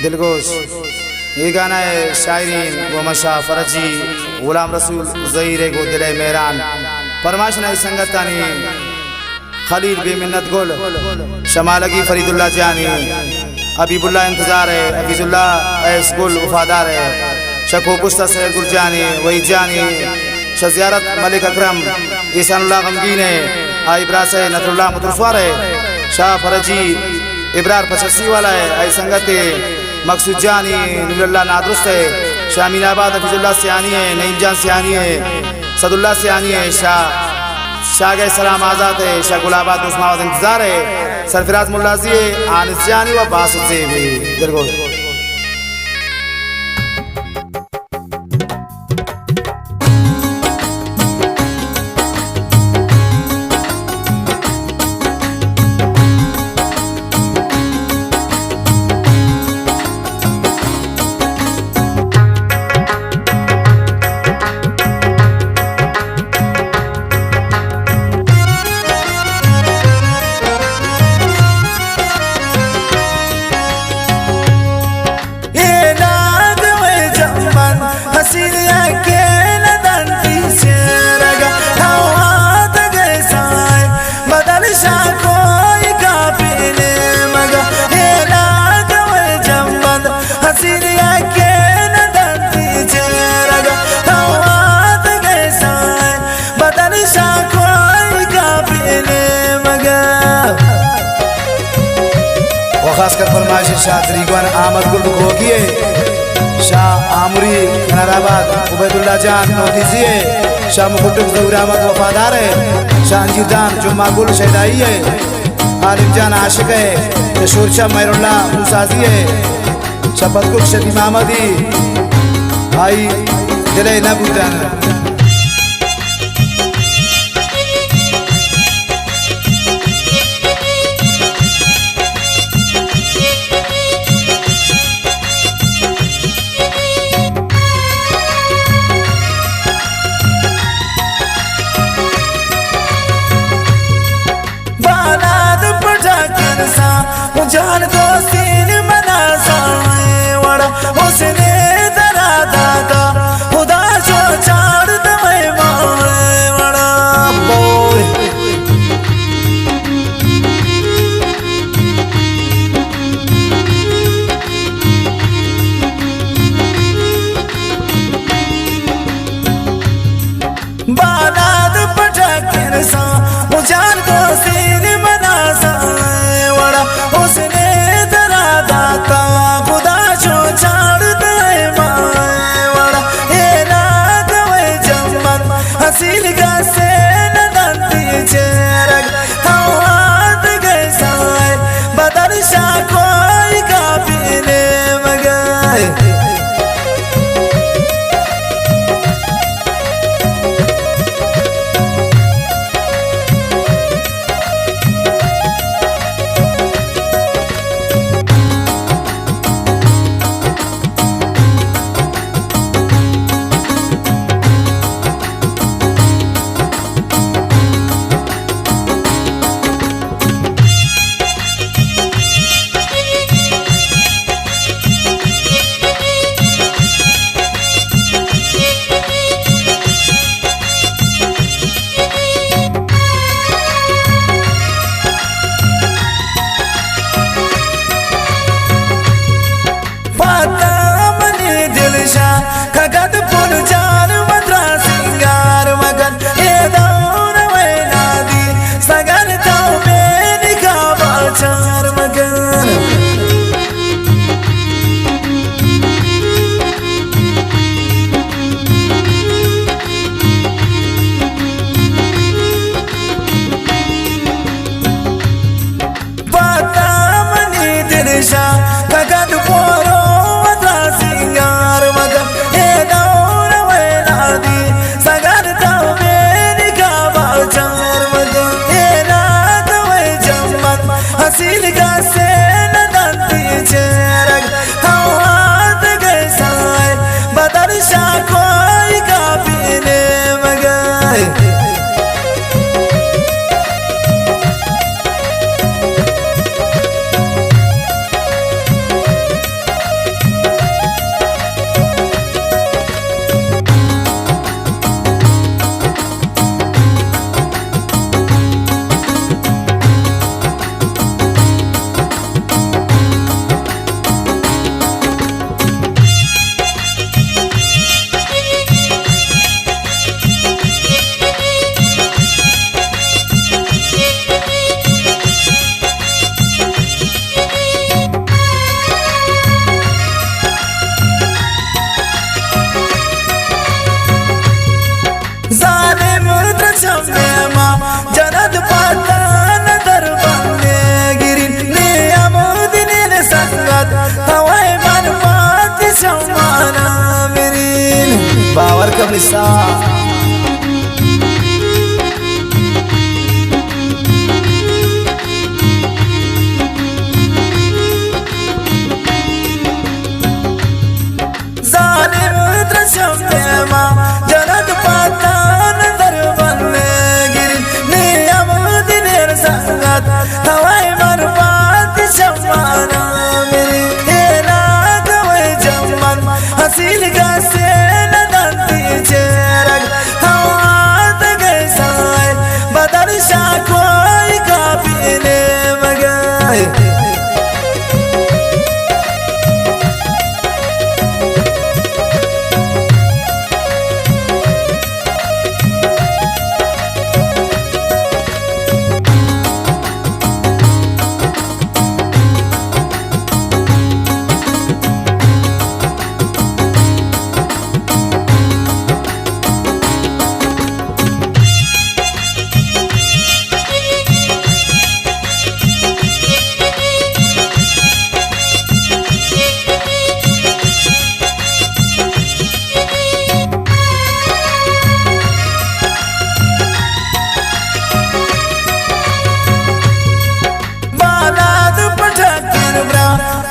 दिलगोश। ये गाना है शायरीन वो मशा फरजी गुलाम रसूल ज़हीरे गो दिले मेहरान फरमाश नई संगतानी खलील बेमिन्नत गोल शमालगी फरीदुल्लाह जानी अबीबुल्लाह इंतजार है अफीजुल्लाह ऐस गुल वफादार है शको पुस्ता सैयद गुलजानी वही जानी शजियारत मलिक अकरम ईसानुल्लाह गमगीन है आइब्रा से नसरुल्लाह मुतरस्वार है शाह फरजी इब्रार पचसी वाला है आई संगत मकसूद जानी नूरुल्लाह नादरुस्त है शामीनाबाद हफीजुल्लाह सियानी है नईम जान सियानी है सदुल्लाह सियानी है शाह सलाम आज़ाद है शाह गुलाबाद उस्मानाबाद इंतजार है सरफराज मुल्लाजी है आनिस जानी व बासित ज़ेबी दिलगोश। खासकर फरमाइश शाह तरीगवान अहमद गुल होगी शाह आमरी खैराबाद उबैदुल्लाह जान नोदीजी है शाह मुकुट्टुब ज़हूर अहमद वफादार है शाह अंजीर जान जुम्मा गुल शहदाई है आलिम जान आशिक है शोर शाह महरुल्लाह मुसाजी है शपथ गुल शकीम अहमदी भाई दिले नबूदन जान दोस्तीन मना साए वड़ा उसने दरा दादा खुदा जो चार संगत हवाए मन बात समाना मेरीन बावर कब निसा जालिम दृश्यम देवा जरद पातान दरबने गिरी नियम दिनेर संगत हवाए मन बात समाना मेरी तेरा गवे जमन हसील का से नदंती चेरग हवात गए साए बदर शाकोई का पीने मगाए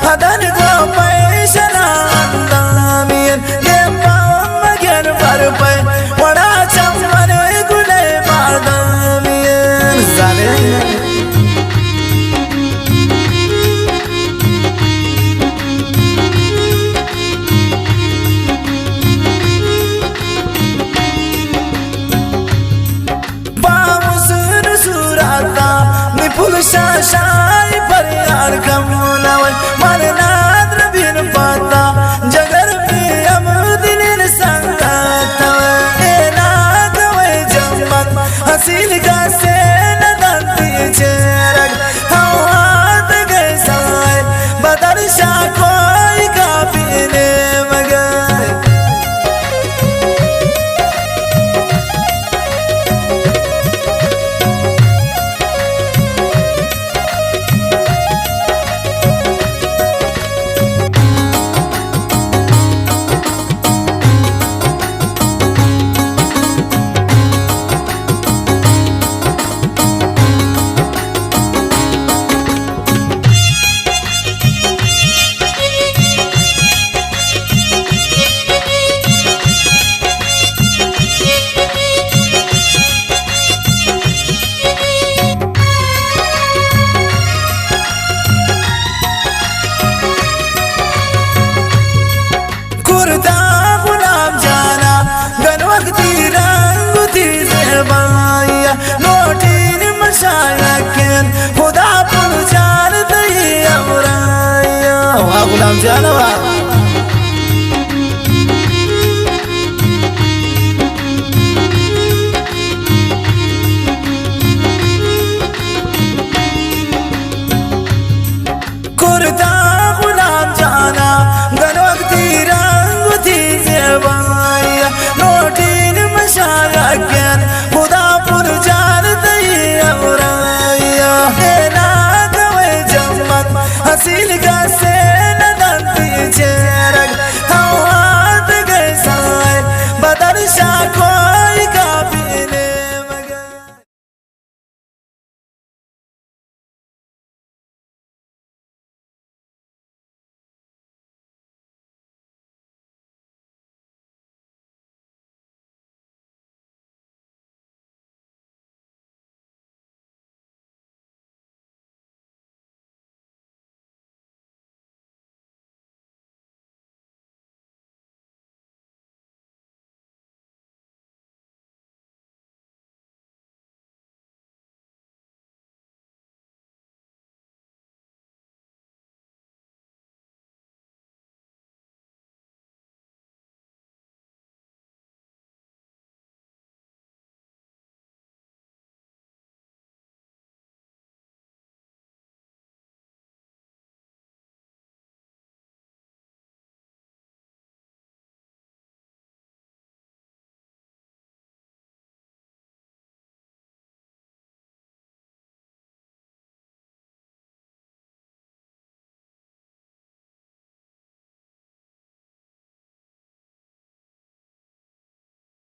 Hadan ko paisana andamiyan ye pamagen barpai wada chamane gule badamiyan zale bamusun surata nipul shashai paryar kamulawai मननाद्र बिन पाता जगर में अमुदिन संगत तेरा गवे जमन हसील का से नदंती चेरग हवात गए साए बदर शाकोई का पीने मगाए नोटिन मशायकेन खुदा पुल जान दई अमराया गुलाम जानवा